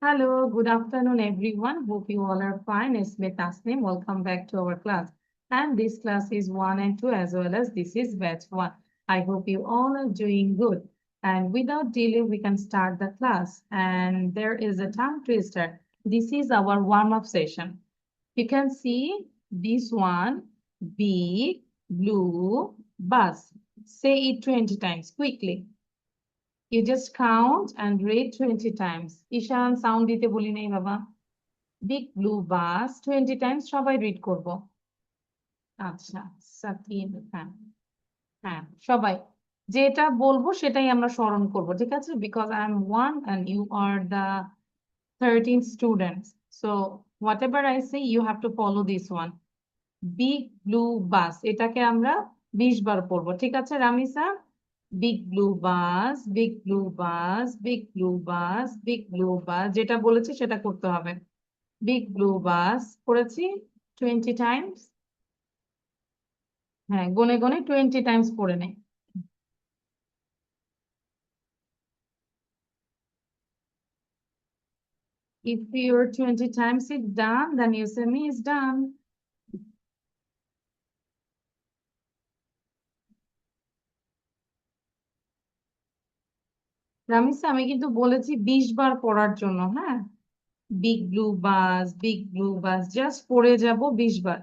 Hello, good afternoon, everyone. Hope you all are fine. It's me, Tasnim. Welcome back to our class. And this class is 1 and 2 as well as this is batch 1. I hope you all are doing good. And without delay, we can start the class. And there is a tongue twister. This is our warm-up session. You can see this one, big, blue, bus. Say it 20 times quickly. You just count and read 20 times. Ishan, sound dite boli nei baba. Big blue bus 20 times সবাই read করব। আচ্ছা, সাকিব, হ্যাঁ হ্যাঁ সবাই যেটা বলবো সেটাই আমরা স্মরণ করব, ঠিক আছে? Because I am one and you are the 13 students. So whatever I say, you have to follow this one. Big blue bus এটাকে আমরা 20 বার পড়বো, ঠিক আছে Ramisa? Big blue bus, big blue bus, big blue bus, big blue বাস, যেটা বলেছি সেটা করতে হবে। বিগ ব্লু বাস পড়েছি 20 টাইমস। হ্যাঁ, গনে গনে 20 টাইমস পড়ে নেই। If your 20 times is done, then you say me is done. Ramisa, আমি কিন্তু বলেছি 20 বার পড়ার জন্য, হ্যাঁ? Big blue bus, big blue বাস, জাস্ট পড়ে যাব 20 বার।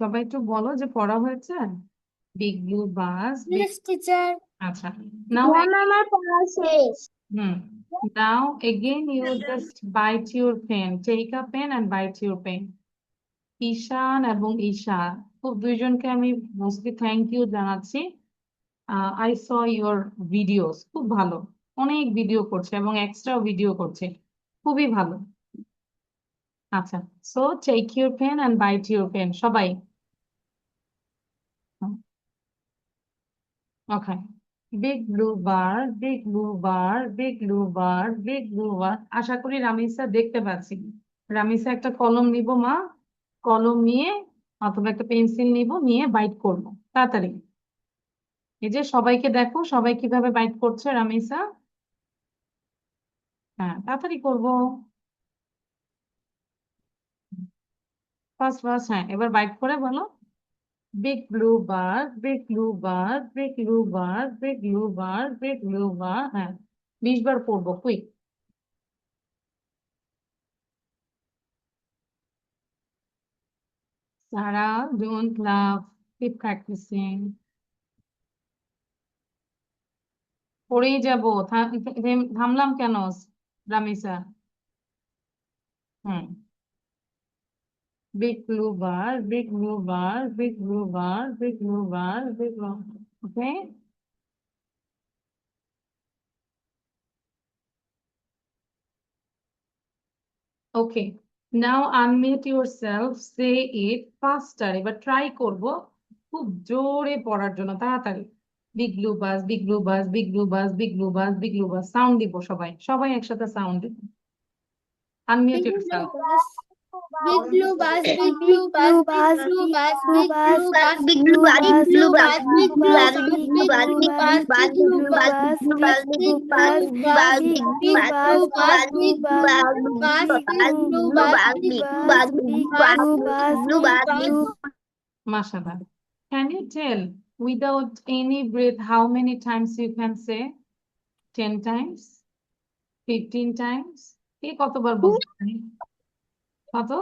সবাই একটু বলো যে পড়া হয়েছে। Big blue bus, big, Yes, teacher. আচ্ছা। নাও Ma'am, আমার পড়া শেষ। হুম নাও again you just bite your pen, take a pen and bite your pen. ঈশান এবং ঈশা, খুব দুইজনকে আমি মোস্টলি থ্যাংক ইউ জানাচ্ছি। আই স ইউর ভিডিওস, খুব ভালো, অনেক ভিডিও করছে এবং এক্সট্রা ভিডিও করছে, খুবই ভালো। আচ্ছা, so take your pen and bite your pen সবাই। Okay, big blue bar, big blue bar, big blue bar, big blue bar. আশা করি রামিসা দেখতে পাচ্ছি। রামিসা একটা কলম নিব মা, কলম নিয়ে অথবা একটা পেন্সিল নিব, নিয়ে বাইট করব তাড়াতাড়ি। এই যে সবাইকে দেখো, সবাই কিভাবে বাইট করছে রামিসা। হ্যাঁ, তাড়াতাড়ি করব। ফার্স্ট ফার্স্ট, হ্যাঁ, এবার বাইট করে বলো। Big blue bar, big blue bar, big blue bar, big blue bar, big blue bar. হ্যাঁ, 20 বার পড়বো, quick. Sarah, don't laugh. Keep practicing. পড়েই যাবো, থামলাম কেন Ramisa? Hmm, big blue bar, big blue bar, big blue bar, big blue bar, big blue. Okay, okay, now unmute yourself, say it faster. এবার try করব খুব জোরে পড়ার জন্য, তাড়াতাড়ি। Big blue bus, big blue bus, big blue bus, big blue bus, big blue বাস, sound দিব সবাই, সবাই একসাথে সাউন্ড দিব। Unmute Big blue yourself. bus, big blue bus, big blue bus, big blue bus, big blue bus, big blue bus, big blue bus, big blue bus, big blue bus, big bus, big blue bus, big blue bus, big blue bus, big blue bus, big blue bus, big blue bus, big blue bus, big blue bus. Mashallah. Can you tell without any breath how many times you can say? 10 times? 15 times? কে কতবার বলতে পারি? কত?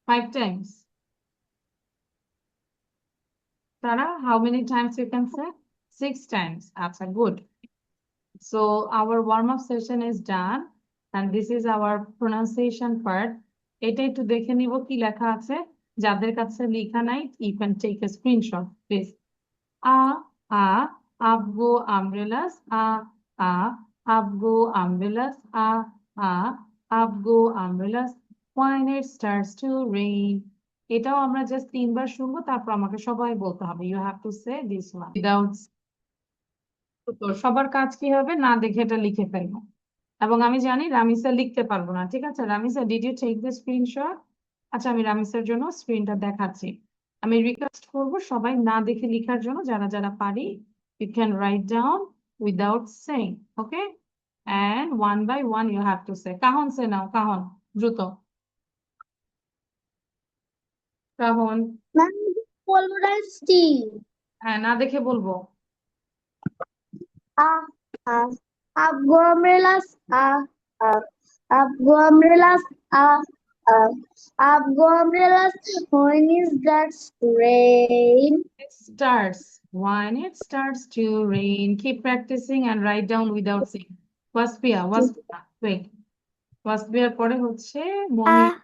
5 times? Tara, how many times you can say? 6 times. Acha, good. So our warm-up session is done and this is our pronunciation part. এটা একটু দেখে নিব কি লেখা আছে। যাদের কাছে লেখা নাই, you can take a screenshot, please. A, a, abgo umbrellas, a, abgo umbrellas, a, abgo umbrellas, when it starts to rain. এটাও আমরা জাস্ট 3 বার শুনবো, তারপর আমাকে সবাই বলতে হবে, you have to say this one without। তো সবার কাজ কি হবে, না দেখে এটা লিখে ফেলবো। এবং আমি জানি রামিসা লিখতে পারবো না, ঠিক আছে? Ramisa, did you take the screenshot? আচ্ছা, আমি রামিসার জন্য স্ক্রিনটা দেখাচ্ছি। আমি রিকোয়েস্ট করবো সবাই না দেখে লেখার জন্য, যারা যারা পারি you can write down without saying, okay, and one by one you have to say. কাহন সে নাও, কাহন দ্রুত। কাহন, ম্যাম বলবো না আসছি। হ্যাঁ না দেখে বলবো। Up go umbrellas, up go umbrellas, up go umbrellas. When it starts to rain. It starts when it starts to rain. Keep practicing and write down without saying. Wasfia, Wasfia, wait, ওয়াসপিয়ার পরে হচ্ছে মহিত।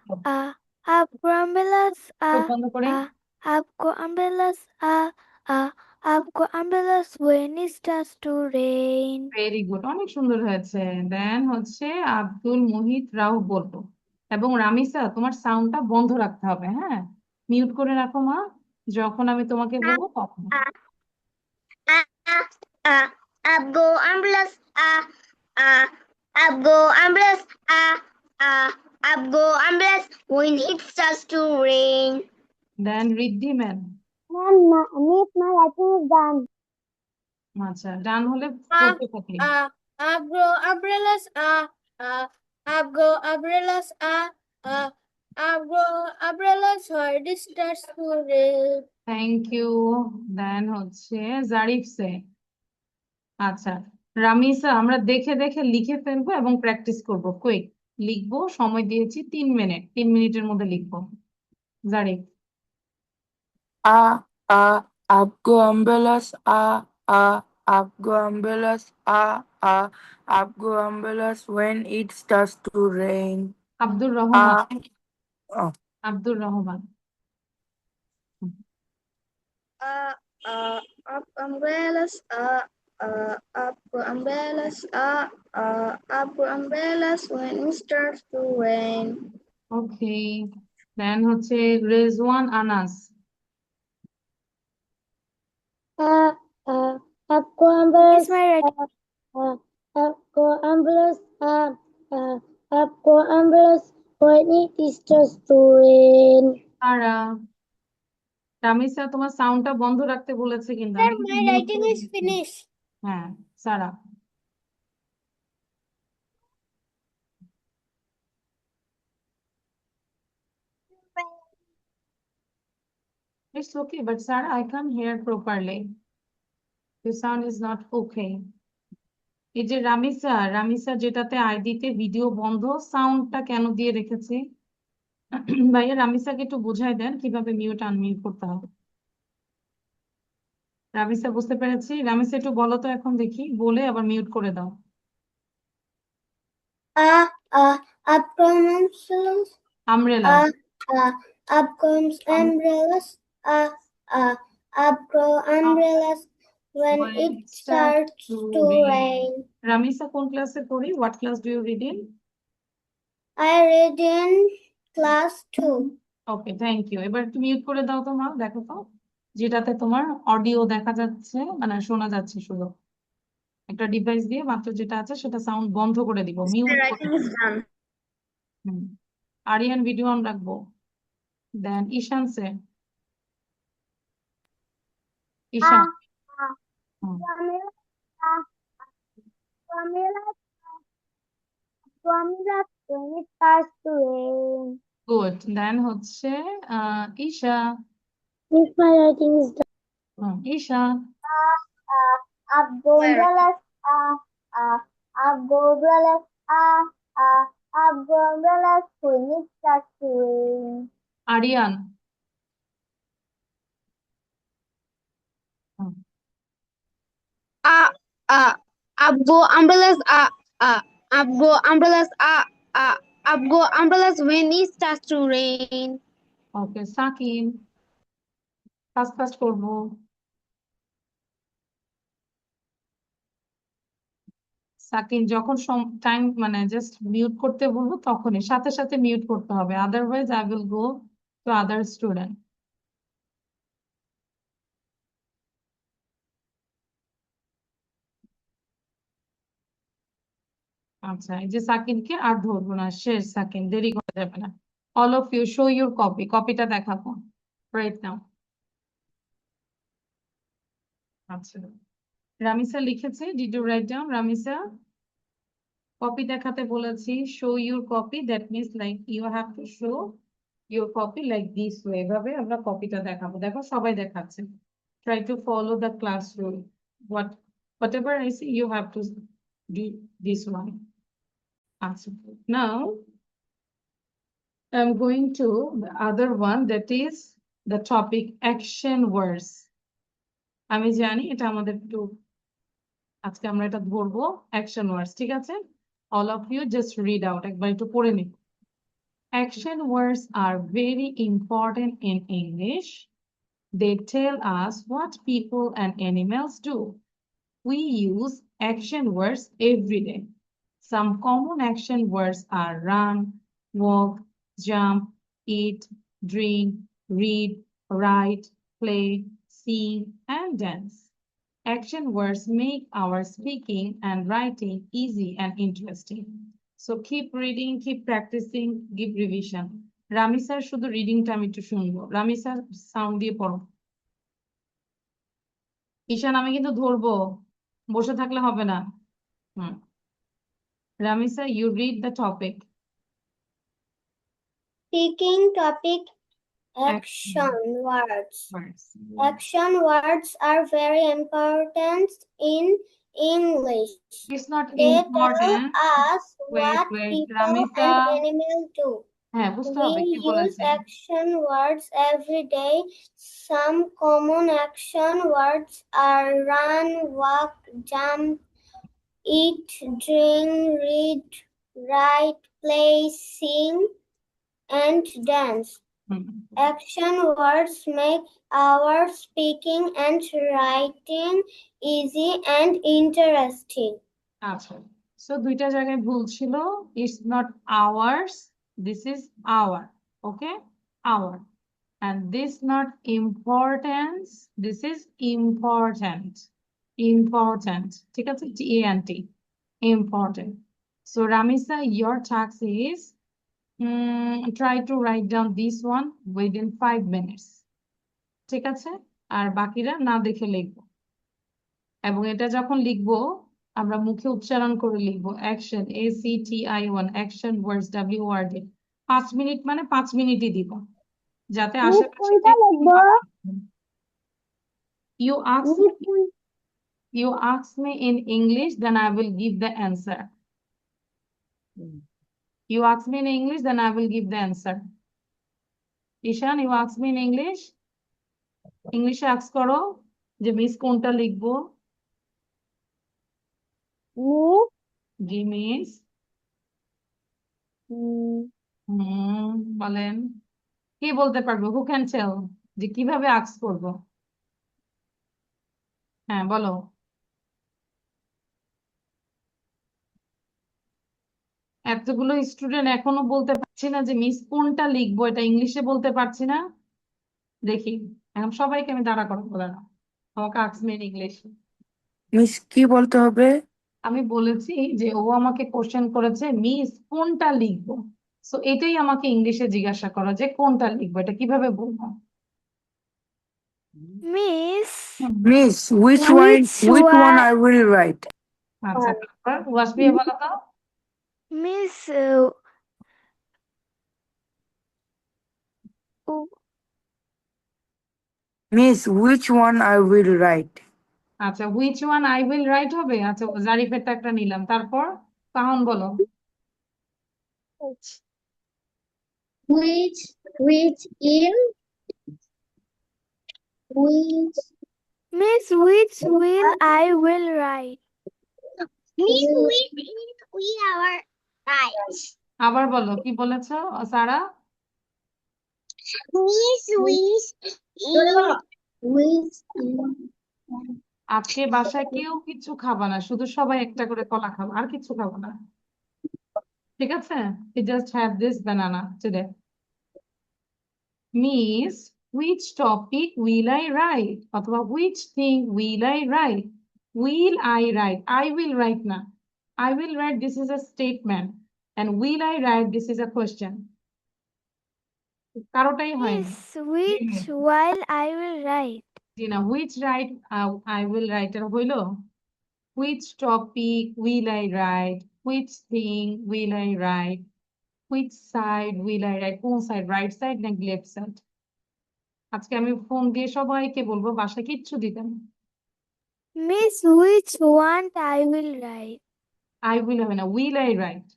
Up go umbrellas, চোখ বন্ধ করে। up go umbrellas, up go umbrellas. When it starts to rain. Very good, অনেক সুন্দর হয়েছে। দেন হচ্ছে আব্দুল মুহিত রাউ বলবো, এবং রামিসা তোমার সাউন্ডটা বন্ধ রাখতে হবে, হ্যাঁ, মিউট করে রাখো মা, যখন আমি তোমাকে বলবো তখন। Up go umbrellas, up go umbrellas, up go umbrellas. When it starts to rain. Then Riddhi man. Miss, my writing is done. আচ্ছা, ডান হলে পড়তে থাকি। Up go umbrellas, up go umbrellas, up go umbrellas. When it starts to rain. Thank you. Then হচ্ছে জারিফ সে। আচ্ছা রামিসা, আমরা দেখে দেখে লিখে ফেলবো এবং প্র্যাকটিস করব, কুইক লিখবো, সময় দিয়েছি 3 মিনিট, 3 মিনিটের মধ্যে লিখবো। Zarif. Up go umbrellas, up go umbrellas, up go umbrellas when it starts to rain. Abdur Rahman. Oh. Abdur Rahman. Up umbrellas, up umbrellas, up umbrellas when it starts to rain. ওকে, দেন হচ্ছে Rezwan Anas. Up umbrellas, up umbrellas, up umbrellas when it starts to rain. সারা। রামিসা তোমার সাউন্ডটা বন্ধ রাখতে বলেছে কিন্তু Sir, আমি কিন্তু my mute writing করে is দিয়েছি। finished. হ্যাঁ সারা। It's okay, but Sarah, I can't hear properly. Your sound is not okay. এই যে রামিসা, রামিসা যেটাতে আইডিতে ভিডিও বন্ধ, সাউন্ডটা কেন দিয়ে রেখেছে? ভাইয়া রামিসাকে একটু বুঝাই দেন কিভাবে মিউট আনমিউট করতে হবে। রামিসা বুঝতে পেরেছি, রামিসা একটু বলো তো এখন দেখি, বলে আবার মিউট করে দাও। Up umbrellas, umbrella. up comes umbrellas, up go umbrellas when it starts to rain. Ramisa কোন ক্লাসে পড়ি? What class do you read in? I read in class 2. Okay, thank you. এবার একটু মিউট করে দাও তো মা, দেখো তো যেটাতে তোমার অডিও দেখা যাচ্ছে, মানে শোনা যাচ্ছে শুধু, একটা ডিভাইস দিয়ে মাত্র যেটা আছে সেটা সাউন্ড বন্ধ করে দিব, মিউট করে। Writing is done. Aryan video on রাখবো। Then Ishan say. Ishan. When it starts to rain. Good. Then হচ্ছে Isha. If my writing is done. Isha. Up go umbrellas, up go umbrellas, up go umbrellas when it starts to rain. Aryan. Up go umbrellas, up go umbrellas, up go umbrellas when it starts to rain. Okay Sakin, fast fast করবো। সাকিন যখন time মানে just mute করতে বলবো তখনই সাথে সাথে mute করতে হবে, otherwise I will go to other student. আচ্ছা, এই যে সাকিনকে আর ধরবো না, শেষ সাকিন, দেরি করা যাবে না। All of you show your copy, কপিটা দেখাবো রাইট নাও। আচ্ছা, রামিসা লিখেছে, did you write down? Ramisa copy দেখাতে বলেছি, show your copy, that means like you have to show your copy like this way, এভাবে আমরা কপিটা দেখাবো। দেখো সবাই দেখাচ্ছে। Try to follow the class rule. Whatever I say, you have to do this one. Answer. Now, I'm going to the other one, that is the topic action words. আমি জানি এটা আমাদের একটু, আজকে আমরা এটা ধরবো action words, ঠিক আছে? All of you just read out, একবার একটু পড়ে নিন। Action words are very important in English. They tell us what people and animals do. We use action words every day. Some common action words are run, walk, jump, eat, drink, read, write, play, sing, and dance. Action words make our speaking and writing easy and interesting. So keep reading, keep practicing, give revision. Ramisa শুধু রিডিংটা আমি একটু শুনবো। Ramisa sound দিয়ে পড়ো। ঈশান আমি কিন্তু ধরবো, বসে থাকলে হবে না। Ramisa, you read the topic. Speaking topic action words. Words. Action words are very important in English. It's not They important. tell us Wait, what wait, people Ramisa. and animals do. হ্যাঁ বুঝতে We হবে কি use বলেছে। action words every day. Some common action words are run, walk, jump, eat, drink, read, write, play, sing, and dance. Hmm, Action words make our speaking and writing easy and interesting. আচ্ছা, so দুইটা জায়গায় ভুল ছিল। It's not ours, this is our. Okay, our. And this not importance, this is important. Important, ঠিক আছে? T-A-N-T, important. So Ramisa, your task is try to write down this one within 5 minutes. ঠিক আছে? আর বাকিরা না দেখে লিখবো, এবং এটা যখন লিখবো আমরা মুখে উচ্চারণ করে লিখবো। অ্যাকশন, ACTION, অ্যাকশন ওয়ার্ডস, WORD। 5 মিনিট মানে 5 মিনিটই দিব, যাতে আশেপাশে you ask me in English, then I will give the answer. You ask me in English, then I will give the answer. Ishan, you ask me in English. English ask করো যে miss কোনটা লিখবো। জি miss. বলেন, কি বলতে পারবো? হু can টেল যে কিভাবে আস্ক করব? হ্যাঁ বলো। এতগুলো স্টুডেন্ট এখনো বলতে পারছি না যে মিস কোনটা লিখবো, এটা ইংলিশে বলতে পারছি না। দেখি এখন সবাইকে আমি দাঁড়া করাবো, দাঁড়া, আমাকে ask me in English. Miss কি বলতে হবে? আমি বলেছি যে ও আমাকে কোশ্চেন করেছে মিস কোনটা লিখবো, সো এটাই আমাকে ইংলিশে জিজ্ঞাসা করো যে কোনটা লিখবো, এটা কিভাবে বলবো? Miss, miss which one I will write? আচ্ছা, ওয়াসফি বলো তো। Miss, Miss which one I will write? আচ্ছা, which one I will write হবে। আচ্ছা, জারিফেরটা একটা নিলাম, তারপর কাহন বলো। which in which Miss, which will I will write? Miss, which will our write? আবার বলো, কি বলেছো সারা? Miss, which আজকে বাসায় কেউ কিছু খাবা না, শুধু সবাই একটা করে কলা খাবো, আর কিছু খাবো না, ঠিক আছে? We just have this banana today. Miss, which topic will I write? অথবা which thing will I write? Will I write? I will write না, I will write, this is a statement, and will I write, this is a question. কারোটাই হয়নি। Miss, which while I will write? না which write I will write এর হইলো which topic will I write which thing will I write which side will I write কোন side right side নাকি left side আজকে আমি phone দিয়ে সবাইকে বলবো বাসায় কিচ্ছু দিতে না Miss, which one I will write? I will হবে না will I write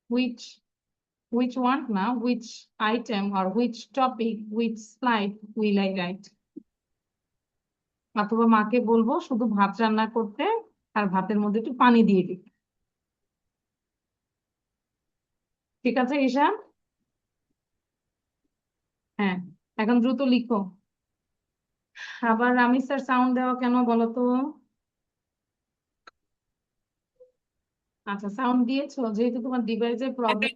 which one না which item or which topic which slide will I write অথবা মাকে বলবো শুধু ভাত রান্না করতে আর ভাতের মধ্যে একটু পানি দিয়ে দিতে ঠিক আছে ঈশান হ্যাঁ এখন দ্রুত লিখো আবার রামিজ স্যার সাউন্ড দেওয়া কেন বলো তো আচ্ছা সাউন্ড দিয়েছো যেহেতু তোমার ডিভাইসের প্রবলেম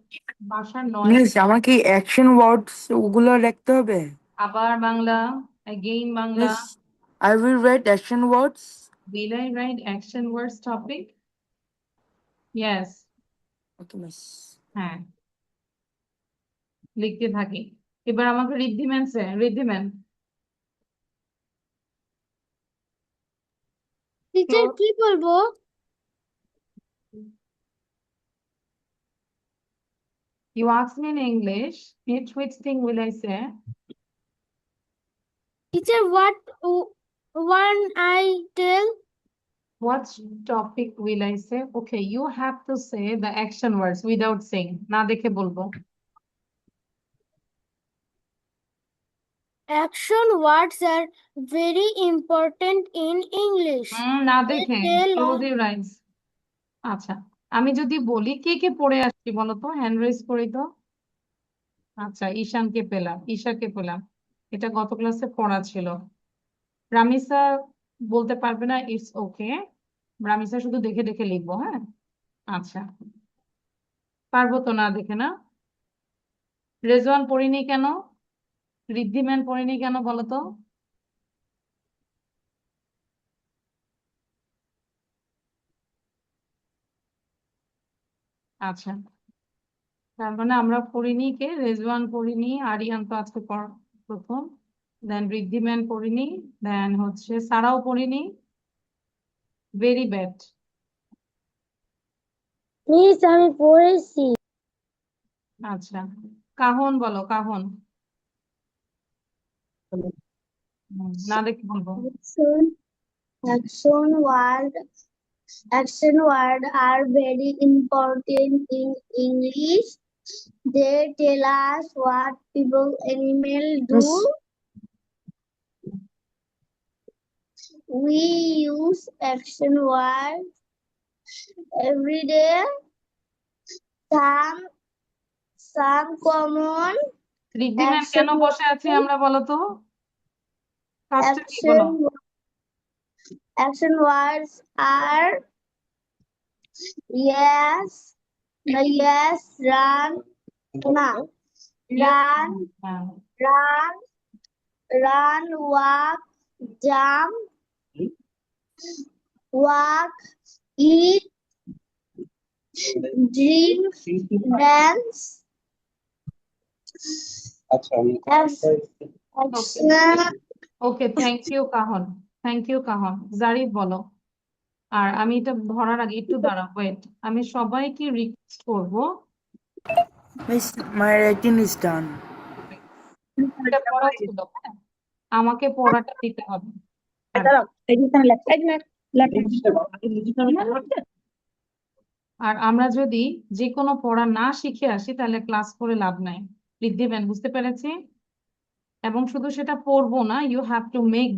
বাসার নয় মিস আমার কি অ্যাকশন ওয়ার্ডস ওগুলো লিখতে হবে? আবার Bangla again Bangla miss I will write action words. will I write action words topic yes Okay, miss. হ্যাঁ লিখতে থাকি এবার আমাকে ঋদ্ধিমান স্যার ঋদ্ধিমান টিচার কি বলবো? you ask me in English which thing will I say Teacher, what one I tell? what topic will I say okay you have to say the action words without saying না দেখে বলবো Action words are very important in English. না They দেখে tell close your eyes আচ্ছা আমি যদি বলি কে কে পড়ে আসছি বলো তো হ্যান্ড রেজ করি তো আচ্ছা ঈশানকে পেলাম ঈশাকে পেলাম এটা গত ক্লাসে পড়া ছিল রামিসা বলতে পারবে না ইটস ওকে রামিসা শুধু দেখে দেখে লিখবো হ্যাঁ আচ্ছা পারবো তো না দেখে না রেজওয়ান পড়িনি কেন ঋদ্ধিমান পড়িনি কেন বলো তো আচ্ছা তার মানে আমরা পড়িনি কে রেজওয়ান পড়িনি আরিয়ান তো আজকে প্রথম দেন ঋদ্ধিমান পড়িনি দেন হচ্ছে সারাও পড়িনি ভেরি ব্যাড মিস আমি পড়েছি। আচ্ছা কাহন বলো কাহন না দেখে বলবো Action word are very important in English. They tell us what people, animal do. Miss, We use action words every day. Some common Wriddhiman কেন বসে আছি আমরা বলো তো ফার্স্টে কি বলো action words are yes, run, হ্যাঁ run, walk, jump, eat, drink, dance, action. Okay thank you কাহন জারিফ বলো আর আমি এটা ধরার আগে একটু দাঁড়াও ওয়েট আমি সবাইকে রিকোয়েস্ট করবো miss, my writing is done. এটা পড়া ছিল হ্যাঁ? আমাকে পড়াটা দিতে হবে আর আমরা যদি যে কোনো পড়া না শিখে আসি তাহলে ক্লাস করে লাভ নাই ঋদ্ধিমান বুঝতে পেরেছি এবং শুধু সেটা পড়বো না you have to make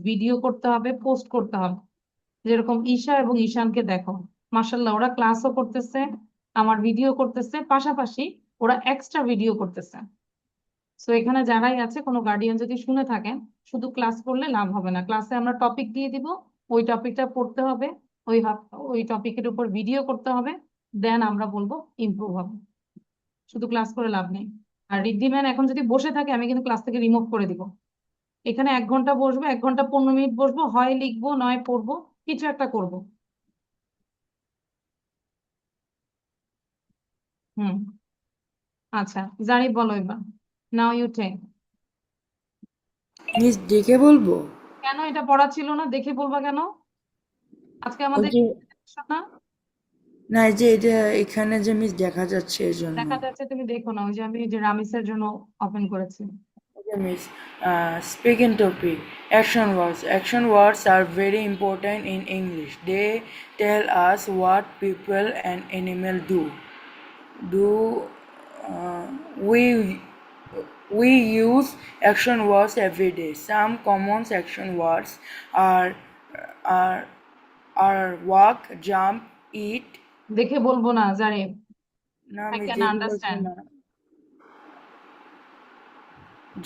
video করতে হবে পোস্ট করতে হবে যেরকম ঈশা এবং ঈশানকে দেখো মাশাল্লাহ ওরা ক্লাসও করতেছে আমার ভিডিও করতেছে পাশাপাশি ওরা এক্সট্রা ভিডিও করতেছে তো এখানে যারাই আছে কোনো গার্ডিয়ান যদি শুনে থাকেন শুধু ক্লাস করলে লাভ হবে না ক্লাসে আমরা টপিক দিয়ে দিব ওই টপিকটা পড়তে হবে ওই টপিকের উপর ভিডিও করতে হবে দেন আমরা বলবো ইমপ্রুভ হবে শুধু ক্লাস করে লাভ নেই আর ঋদ্ধিমান এখন যদি বসে থাকে আমি কিন্তু ক্লাস থেকে রিমুভ করে দিব এখানে 1 ঘন্টা বসবো 1 ঘন্টা 15 মিনিট বসবো হয় লিখবো নয় পড়বো কিছু একটা করব হুম আচ্ছা জারি বলো এবার নাও ইউ টেক মিস দেখে বলবো? কেন এটা পড়া ছিল না? দেখে বলবা কেন? আজকে ওই আমাদের যে না না, এই যে এটা এখানে যে মিস দেখা যাচ্ছে এই জন্য। দেখা যাচ্ছে, তুমি দেখো না। ওই যে আমি এই যে রামিসের জন্য ওপেন করেছি। Okay, miss. Speaking topic, action words. Action words are very important in English. They tell us what people and animal do. Do we use action words every day? Some common action words are are are walk, jump, eat. দেখে বলবো না জারে, না I miss can দেখে বলছি understand. না।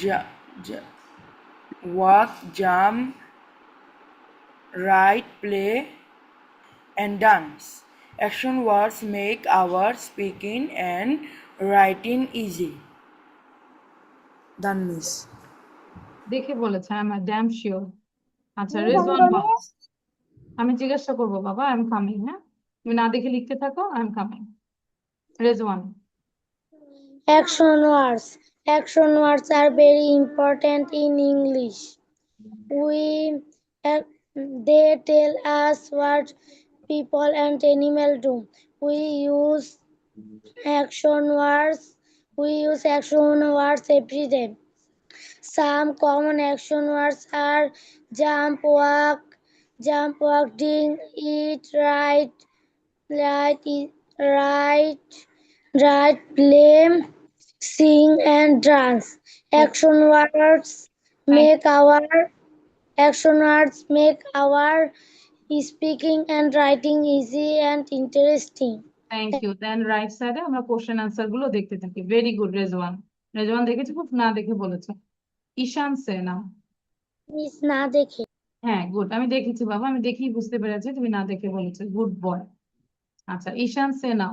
Ja, ja, walk, jump, write, play, and dance. Action words make our speaking and writing easy. Done, miss. দেখে বলেছে, আই এম ড্যাম শিওর। আচ্ছা, রেজওয়ান বল। আমি জিজ্ঞাসা করবো, বাবা আই এম কামিং। হ্যাঁ, তুমি না দেখে লিখতে থাকো, I am coming. Rezwan. Action words. Action words are very important in English. We they tell us what people and animals do. We use action words. We use action words every day. Some common action words are jump, walk, drink, eat, write, play, sing, and dance. Action words make our action words make our speaking and writing easy and interesting. Thank you. Then right সাইডে আমরা question answer গুলো দেখতে থাকি। Very good Rezwan. Rezwan দেখেছি, খুব না দেখে বলেছে। ঈশান সেনা। Miss না দেখে হ্যাঁ, গুড। আমি দেখেছি বাবা, আমি দেখেই বুঝতে পেরেছি তুমি না দেখে বলেছো। Good boy. আচ্ছা, ঈশান সেনা।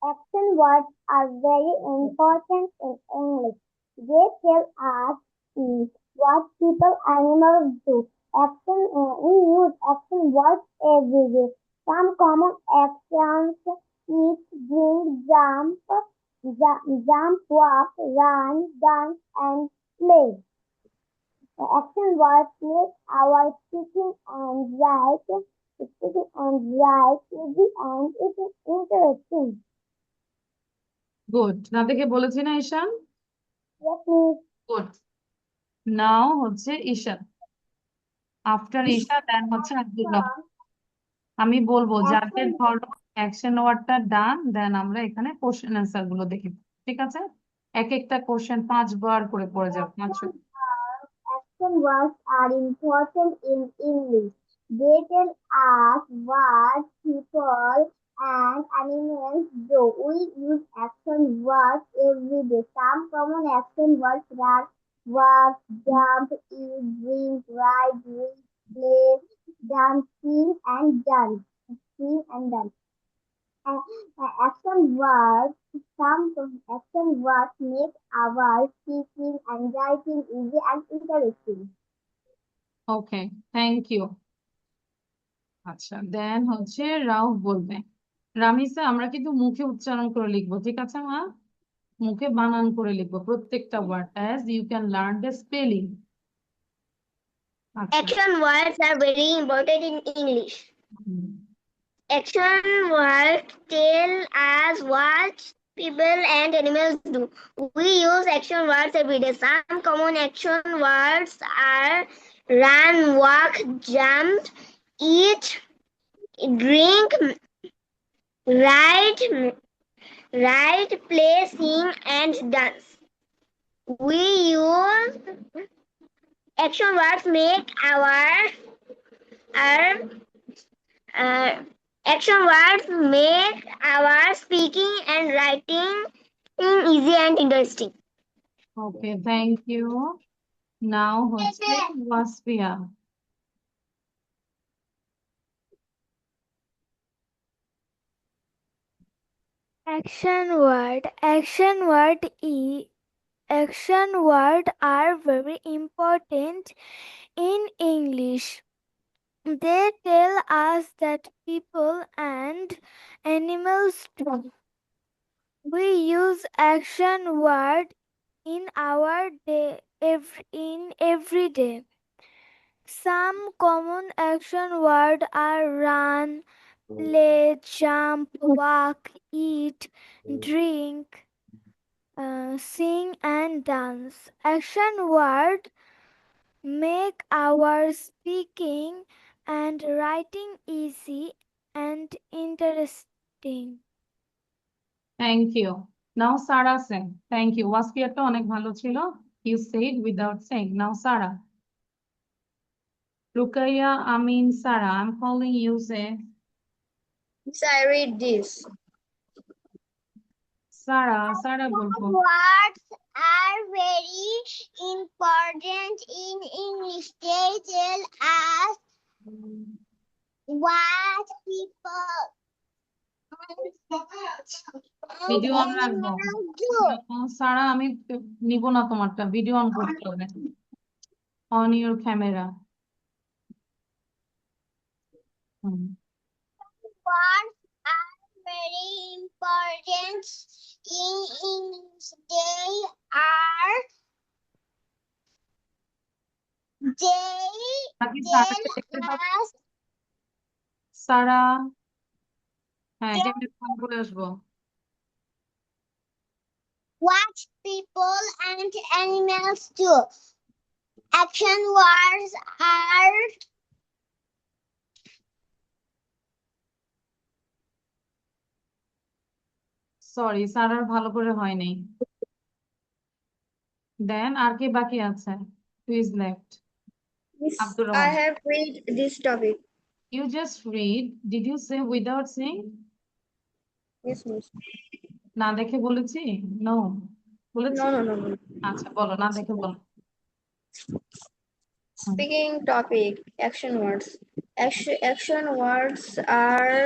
Action words are very important in English. They tell us what people animals do. We use action words every day. Some common actions: eat, drink, jump, walk, run, dance, and play. The action words make our speaking and write easy and it is interesting. Good. না দেখে বলেছি না ঈশান? Yes, miss. Good. নাও হচ্ছে ঈশান। After Isha দেন হচ্ছে আব্দুল্লাহ। আমি বলবো যাদের ধরো অ্যাকশন ওয়ার্ডটা ডান, দেন আমরা এখানে কোশ্চেন অ্যান্সার গুলো দেখি। ঠিক আছে, এক একটা কোশ্চেন 5 বার করে পড়ে যাও। Action words are important in English. They tell us what people and animals do. We use action words every day. Some common action words are walk, jump, eat, drink, ride, read, play, dance, sing and dance. Action words. Some action words make our speaking and writing easy and interesting. Okay, thank you. আচ্ছা, then হচ্ছে রাউফ বলবে। রামিসা, আমরা কিন্তু মুখে উচ্চারণ করে লিখবো, ঠিক আছে মা? মুখে বানান করে লিখবো প্রত্যেকটা word, as you can learn the spelling. আচ্ছা। Action words are very important in English. Action words tell us what people and animals do. We use action words every day. Some common action words are run, walk, jump, eat, drink, write, play, sing, and dance. We use action words make our action words make our speaking and writing easy and interesting. Okay, thank you. Now হচ্ছে Wasfia. Action word are very important in English. They tell us that people and animals do. We use action word in our every day. Some common action words are run, play, jump, walk, eat, drink, sing, and dance. Action words make our speaking and writing easy and interesting. Thank you. Now Sarah say, thank you. ওয়াসফিয়াটা অনেক ভালো ছিল. You said without saying. Now Sarah. Rukaya, Amin, Sarah. I'm calling you, say. I read this. Sarah বলবো. Words are very important in English. They tell us what people video on রাখবো. do. সারা আমি নিব না তোমারটা, video on করতে হবে. On your camera. Words are very important in English. বাকি They সারাকে দেখতে tell পাবো. us সারা, হ্যাঁ ক্যামেরা অন করে আসবো. what people and animals do. Action words are sorry সারার ভালো করে হয়নি. দেন আর কি বাকি আছে? Who is left? Abdul I Rahman. have read this topic. You just read. Did you say without saying? Yes, miss. না দেখে বলেছি? No. বলেছি? No. আচ্ছা বলো, না দেখে বলো. Speaking topic, action words. Action words are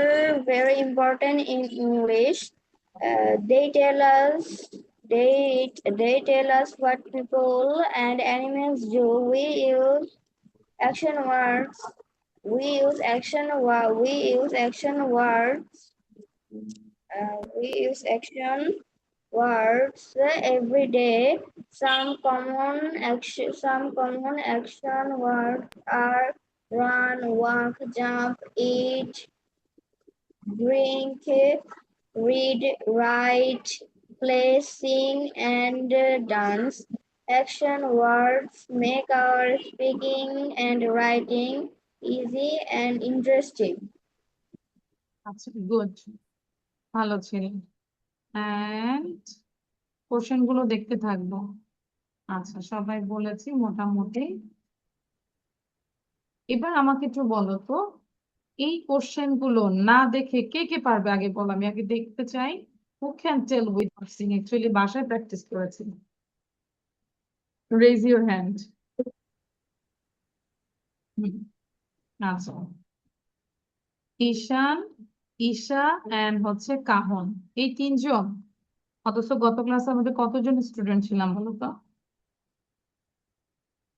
very important in English. They tell us what people and animals do. Action words. We use action words. We use action words every day. Some common action words are run, walk, jump, eat, drink, read, write, play, sing, and dance. Action words make our speaking and writing easy and interesting. আচ্ছা good, ভালো ছিল. And question গুলো দেখতে থাকবো. আচ্ছা সবাই বলেছি মোটামুটি. এবার আমাকে একটু বলো তো, এই কোশ্চেন গুলো না দেখে কে কে পারবে আগে বলো, আমি আগে দেখতে চাই. Who can tell without sing? Actually বাসায় প্র্যাকটিস করেছি. Raise your hand. আচ্ছা, ঈশান, ঈশা এন্ড হচ্ছে কাহন, এই তিনজন. অথচ গত ক্লাসে আমাদের কতজন স্টুডেন্ট ছিলাম বলো তো?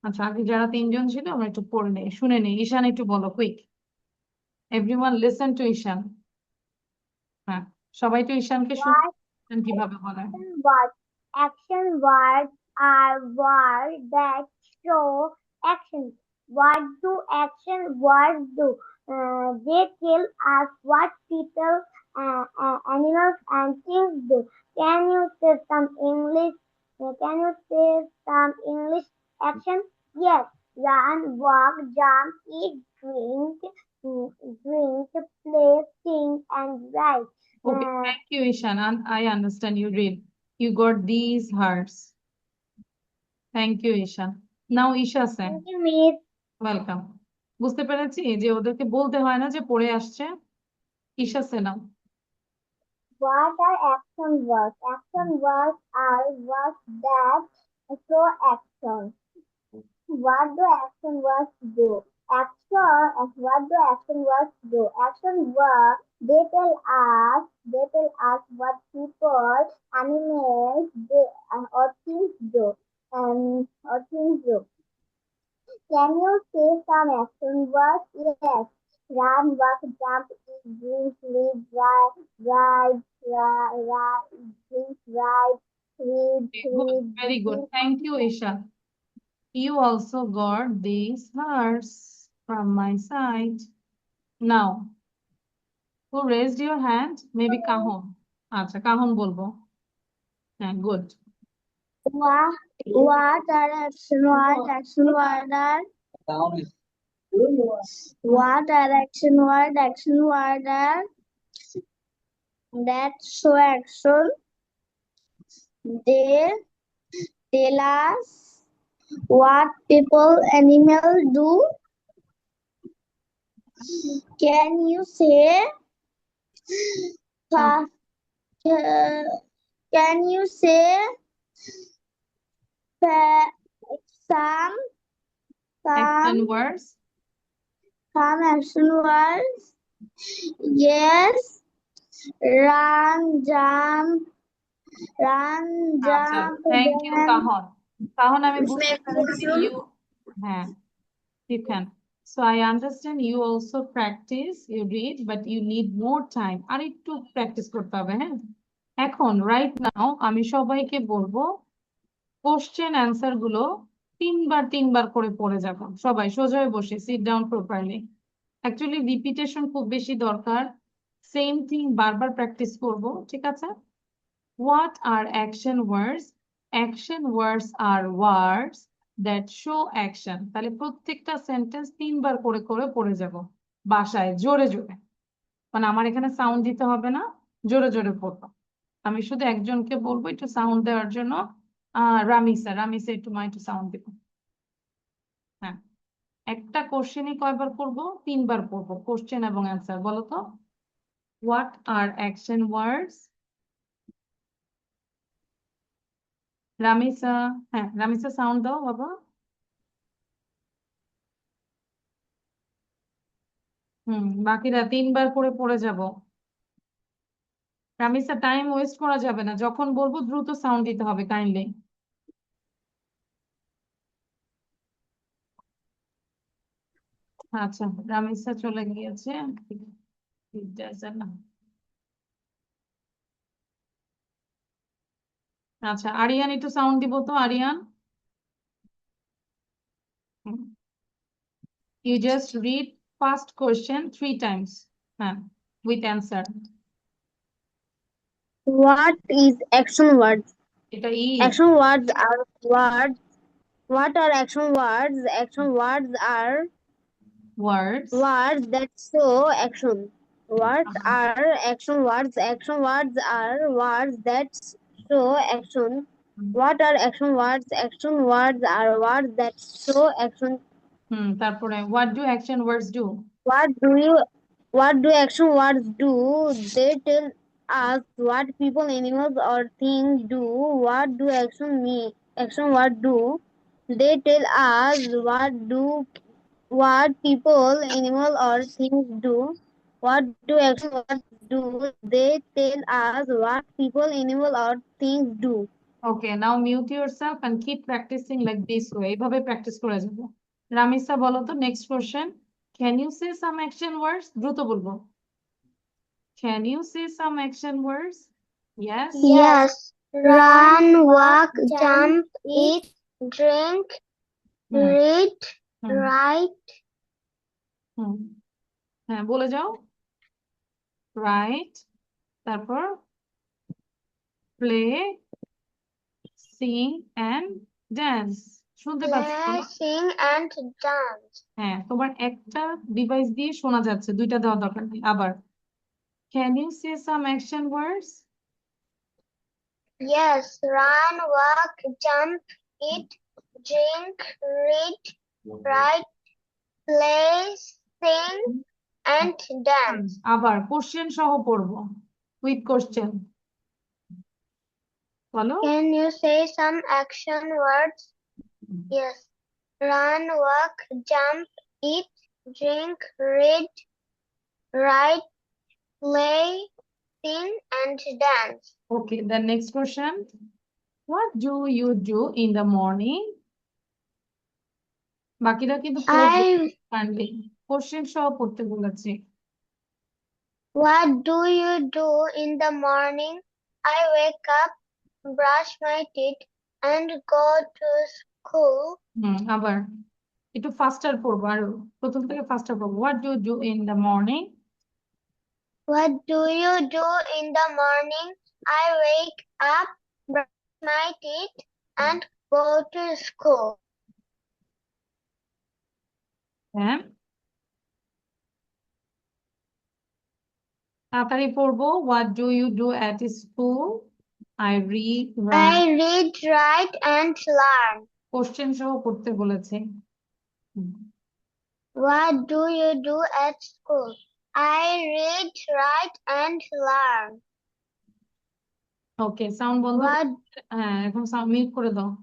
আচ্ছা আগে যারা তিনজন ছিল আমরা একটু পড়ে নেই, শুনে নেই. ঈশান একটু বলো কুইক. এভরিওয়ান লিসেন টু ঈশান. হ্যাঁ সবাই তো ঈশানকে শুনছেন কিভাবে বলে. Action words are words that show action. What do action words do? They tell us what people, animals, and things do. Can you say some English? Can you say some English action? Yes. Run, walk, jump, eat, drink, play, sing, and write. Okay, thank you Ishan. I understand you read. You got these hearts. Thank you Ishan. Now Isha say. Thank you, Miss. Welcome. বুঝতে পেরেছি যে ওদেরকে বলতে হয় না যে পড়ে আসছে. Isha say now. What are action words? Action words are words that show action. What do action words do? What do action words do? Action words, they tell us what people, animals, or things do. Or things do. Can you say some action words? Yes. Run, walk, jump, eat, drink, sleep, ride, drink, ride, read, Good, very good. Thank you Isha. You also got these hearts from my side. Now, who raised your hand? Maybe Kahon. আচ্ছা, কাহন বলবো। হ্যাঁ, good. What are action word are what are action word are that show action? They tell us what people animal do. Can you say uh, can you say some Action words. action words? Yes. Run, jump, আচ্ছা, thank you, then কাহন। কাহন, আমি বুঝতে make পেরেছি motion. you, হ্যাঁ, you can. So I understand you also practice, you read, but you need more time. আর একটু practice করতে হবে, হ্যাঁ? এখন right now আমি সবাইকে বলবো কোশ্চেন অ্যান্সার গুলো তিনবার করে পড়ে যাব। সবাই সোজা হয়ে বসে sit down properly. Actually repetition খুব বেশি দরকার, সেম থিং বারবার প্র্যাকটিস করব, ঠিক আছে? What are action words? Action words are words that show action. তাহলে প্রত্যেকটা সেন্টেন্স তিনবার করে করে পড়ে যাব বাসায় জোরে জোরে। মানে আমার এখানে সাউন্ড দিতে হবে না, জোরে জোরে পড়বো। আমি শুধু একজনকে বলবো একটু সাউন্ড দেওয়ার জন্য। রামিসা একটু সাউন্ড দিব। হ্যাঁ, একটা কোশ্চেনই কয়বার করবো? তিনবার করবো, কোশ্চেন এবং অ্যান্সার। বলো তো, হোয়াট আর অ্যাকশন ওয়ার্ডস? রামিসা, হ্যাঁ রামিসা সাউন্ড দাও বাবা। বাকিরা তিনবার করে পড়ে যাব। রামিসা, টাইম ওয়েস্ট করা যাবে না, যখন বলবো দ্রুত সাউন্ড দিতে হবে কাইন্ডলি। আচ্ছা, রামিসা চলে গিয়েছে। আচ্ছা, আরিয়ান একটু সাউন্ড দিব তো, Aryan. You just read first question 3 times, with answer. What is action words? এটা ই Action words are words. What are action words? Action words are words. words that show action. What are action words? Action words are words that show action. What are action words? Action words are words that show action. তারপরে what do action words do? What do action words do? They tell us what people, animals, or things do. What do action words do? They tell us what people, animal, or things do. What do action words do? They tell us what people, animal, or things do. Okay, now mute yourself and keep practicing like this way. এইভাবে practice করে যাব। রামিসা বলো তো, next question. Can you say some action words? দ্রুত বলবো। Can you say some action words? Yes. Yes. Run, walk, jump, eat, drink, read, write. হ্যাঁ, বলে যাও। রাইট, তারপর প্লে, সিং এন্ড ড্যান্স। শুনতে পাচ্ছি? Sing and dance. হ্যাঁ, তোমার একটা ডিভাইস দিয়ে শোনা যাচ্ছে, দুইটা দেওয়া দরকার নেই। আবার can you say some action words? Yes, run, walk, jump, eat, drink, read, write, play, sing, and dance. আবার কোশ্চেন সহ পড়বো, উইথ কোশ্চেন। বলো। Can you say some action words? Yes. Run, walk, jump, eat, drink, read, write, play, sing, and dance. Okay, the next question. What do you do in the morning? বাকিরা কিন্তু kindly question সহ পড়তে বলেছি। What do you do in the morning? I wake up, brush my teeth, and go to school. আবার একটু ফাস্টার পড়বো, আর প্রথম থেকে ফাস্টার পড়বো। What do do in the morning? What do you do in the morning? I wake up, brush my teeth, and go to school. হ্যাঁ, তাড়াতাড়ি পড়বো। What do you do at school? I read, I read, write, and learn. Question সহ পড়তে বলেছে। What do you do at school? I read, write, and learn. Okay, sound বন্ধ করে- What হ্যাঁ, এখন সাউন্ড মিউট করে দাও।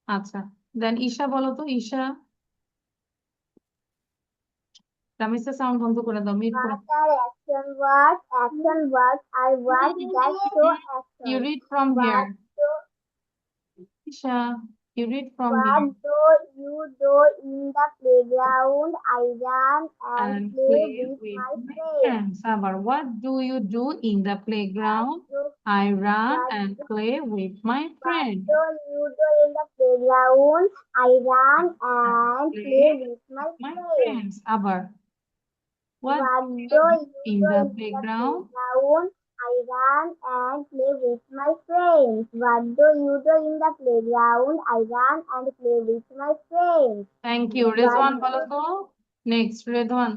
আচ্ছা, দেন ঈশা বলো তো। ঈশা, রামিসা সাউন্ড বন্ধ করে দাও, মিউট করে। are action words? Action words are words that show You action. read from here. Isha, you read from What here. do you do in the playground? I run and And play play with with my my friends. friends. Sabar, what do you do in the playground? I run What and play with my What friends. do you do in the playground? I run and play with my My friends. friends. Abar, what What do do you do you in do the in the playground? playground? I run and play with my friends. What do you do in the playground? I run and play with my friends. Thank you. Rizwan Balato. Next, Ridwan.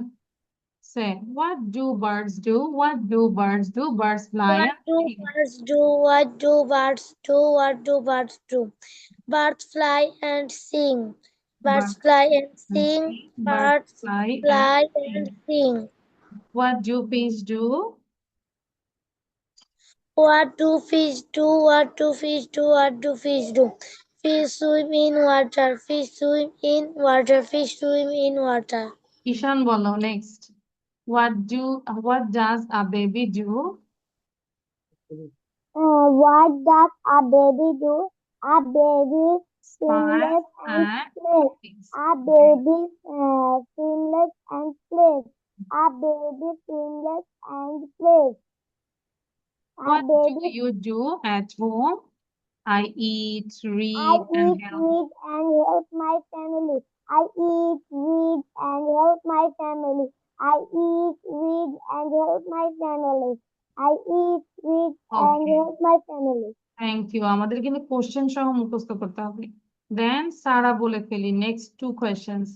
Say, what do birds do? What do birds do? Birds fly What and do sing. birds do? What do birds do? What do birds do? Birds fly and sing. Birds fly and sing. Birds Birds fly fly and and sing. sing. What do fish do? What do fish do? What do fish do? What do fish do? Fish swim in water. Fish swim in water. Fish swim in water. Ishan bolo next. What does a baby do? What does a baby do? A baby Smile swimless and and plays. sings. A baby swimless and plays. A baby swimless and plays. A What do baby you do at home? I eat, I read, and eat, help. read, and help my family. I eat, read, and help my family. I eat, read, and help my family. I eat, read, and Okay, help my family. thank you. আমাদের কিন্তু question সহ মুখস্থ করতে হবে। Then সারা বলে ফেলি next two questions.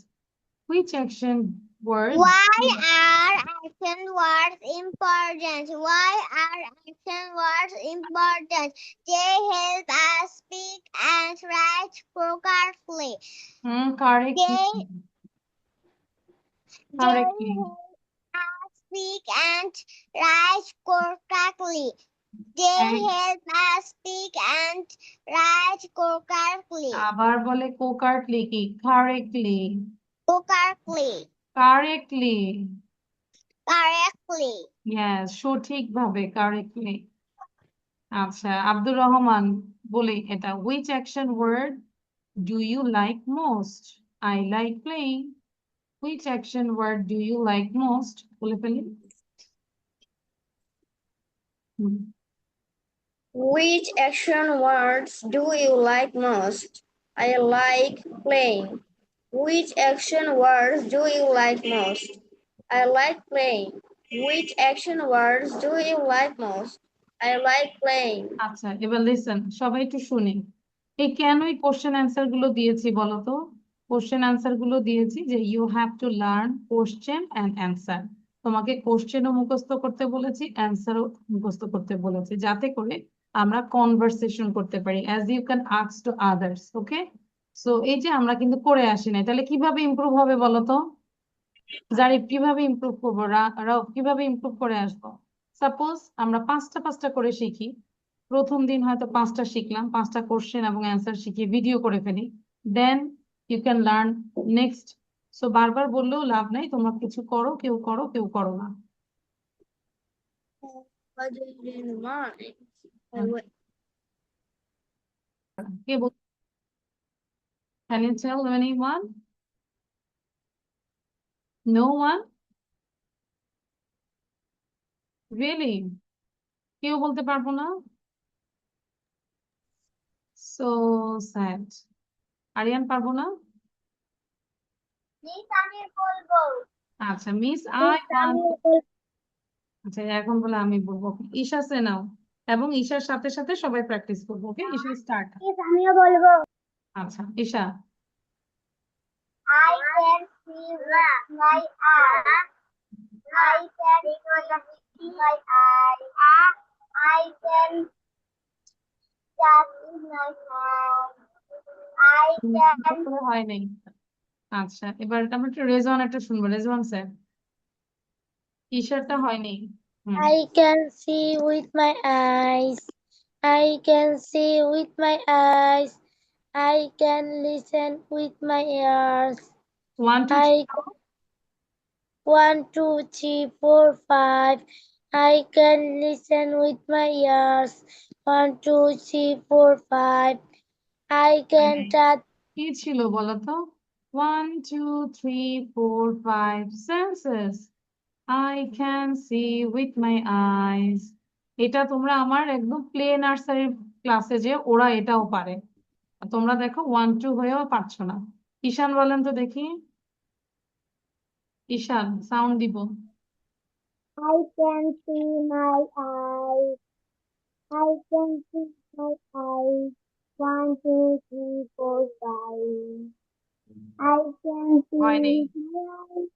Which action word? Why are action words important? Why are action words important? They help us speak and write correctly. Correctly. They Correctly. help us speak and write correctly. They And- help us speak and write correctly. আবার বলে correctly কি? Correctly. Correctly. Correctly. Correctly. Yes, সঠিকভাবে correctly. আচ্ছা, আব্দুর রহমান বলি এটা। Which action word do you like most? I like playing. Which action word do you like most? বলে ফেলি। হুম, Which action words do you like most? I like playing. Which action words do you like most? I like playing. Which action words do you like most? I like playing. আচ্ছা, এবার listen, সবাই একটু শুনি। এই কেনই question answer গুলো দিয়েছি বলতো? কোশ্চেন অ্যান্সার গুলো দিয়েছি যে you have to learn question and answer. তোমাকে কোশ্চেনও মুখস্থ করতে বলেছি, অ্যান্সারও মুখস্থ করতে বলেছি, যাতে করে আমরা কনভারসেশন করতে পারি, as you can ask to others. Okay, so এই যে আমরা কিন্তু করে আসি নাই, তাহলে কিভাবে ইমপ্রুভ হবে বলতো? জারিফ, কিভাবে ইমপ্রুভ করবো? রাউফ, কিভাবে ইমপ্রুভ করে আসবো? সাপোজ আমরা পাঁচটা পাঁচটা করে শিখি। প্রথম দিন হয়তো পাঁচটা শিখলাম, পাঁচটা কোশ্চেন এবং অ্যান্সার শিখিয়ে ভিডিও করে ফেলি। Then you can learn next. So বারবার বললেও লাভ নাই, তোমরা কিছু করো, কেউ করো, কেউ করো না। What do you do in the morning? K ball? Can you tell anyone? No one? Really? কেউ বলতে পারবো না? So sad. আরিয়ান পারবো না? মিস আমি বলবো আচ্ছা মিস আই ওয়ান্ট, আমিও বলবো আচ্ছা এখন বলে আমি বলবো। ঈশা সে নাও, এবং ঈশার সাথে সাথে সবাই প্র্যাকটিস করবো। ওকে, ঈশা স্টার্ট। মিস আমিও বলবো আচ্ছা Isha. I can see with my eyes. I can see with my eyes. I can touch with my hand. I can তারপরে হয় নাই। আচ্ছা এবার আমরা একটু রেজওয়ান একটা শুনবো। রেজওয়ান স্যার, ঈশারটা হয়নি। হুম, I can see with my eyes. I can see with my eyes. I can listen with my ears. 1 2 I 3 One, two, three, four, five. I can listen with my ears. One, two, three, four, five. I can touch. কি ছিল বলো তো? 1 2 3 4 5 senses. I can see with my eyes। এটা তোমরা আমার একদম play nursery ক্লাসে যে ওরা এটাও পারে, আর তোমরা দেখো 1 2 হয়েও পারছো না। ঈশান বলেন তো দেখি, ঈশান সাউন্ড দিব। I can see my eyes. I can see my eyes. One, two, three, four, five. I can see হয়নি। with my eyes.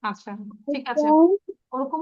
আচ্ছা I ঠিক আছে, can ওরকম